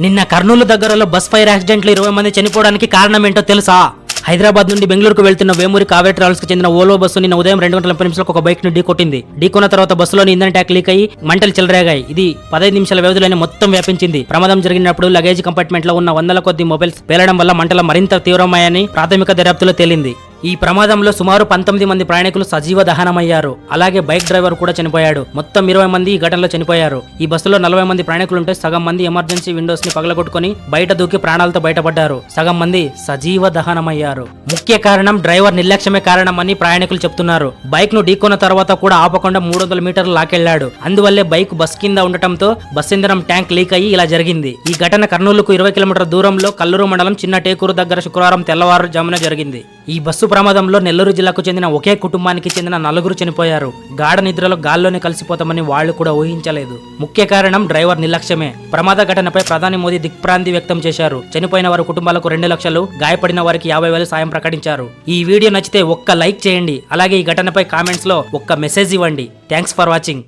నిన్న కర్నూలు దగ్గరలో bus fire యాక్సిడెంట్లు 20 మంది చనిపోవడానికి కారణం ఏంటో తెలుసా? హైదరాబాద్ నుండి బెంగళూరుకు వెళ్తున్న వేమూరి కావేరి ట్రావెల్స్ కి చెందిన ఓలో బస్సు నిన్న ఉదయం 2:30 నిమిషాలకు ఒక బైక్ ను ఢీకొట్టింది. ఢీకొన్న తర్వాత బస్సులోని ఇంధన ట్యాంక్ లీక్ అయ్యి మంటలు చెలరేగాయి. ఇది 15 నిమిషాల వ్యవధిలోనే మొత్తం వ్యాపించింది. ప్రమాదం జరిగినప్పుడు లగేజ్ కంపార్ట్మెంట్ లో ఉన్న వందల కొద్ది మొబైల్స్ పేలడం వల్ల మంటలు మరింత తీవ్రమయ్యాయని ప్రాథమిక దర్యాప్తులో తేలింది. ఈ ప్రమాదంలో సుమారు 19 మంది ప్రయాణికులు సజీవ దహనమయ్యారు. అలాగే బైక్ డ్రైవర్ కూడా చనిపోయాడు. మొత్తం 20 మంది ఈ ఘటనలో చనిపోయారు. ఈ బస్సులో 40 మంది ప్రయాణికులుంటే సగం మంది ఎమర్జెన్సీ విండోస్ ని పగలగొట్టుకుని బయట దూకి ప్రాణాలతో బయటపడ్డారు. సగం మంది సజీవ దహనమయ్యారు. ముఖ్య కారణం డ్రైవర్ నిర్లక్ష్యమే కారణమని ప్రయాణికులు చెప్తున్నారు. బైక్ ను ఢీకొన్న తర్వాత కూడా ఆపకుండా 300 మీటర్లు లాకెళ్లాడు. అందువల్లే బైక్ బస్ కింద ఉండటంతో బస్ ఇంధనం ట్యాంక్ లీక్ అయ్యి ఇలా జరిగింది. ఈ ఘటన కర్నూలుకు 20 కిలోమీటర్ల దూరంలో కల్లూరు మండలం చిన్న టేకూరు దగ్గర శుక్రవారం తెల్లవారుజామున జరిగింది. ఈ బస్సు ప్రమాదంలో నెల్లూరు జిల్లాకు చెందిన ఒకే కుటుంబానికి చెందిన 4 చనిపోయారు. గాఢ నిద్రలో గాల్లోనే కలిసిపోతామని వాళ్లు కూడా ఊహించలేదు. ముఖ్య కారణం డ్రైవర్ నిర్లక్ష్యమే. ప్రమాద ఘటనపై ప్రధాని మోదీ దిగ్భ్రాంతి వ్యక్తం చేశారు. చనిపోయిన వారి కుటుంబాలకు 2 లక్షలు, గాయపడిన వారికి 50,000 సాయం ప్రకటించారు. ఈ వీడియో నచ్చితే ఒక్క లైక్ చేయండి. అలాగే ఈ ఘటనపై కామెంట్స్ లో ఒక్క మెసేజ్ ఇవ్వండి. Thanks for watching.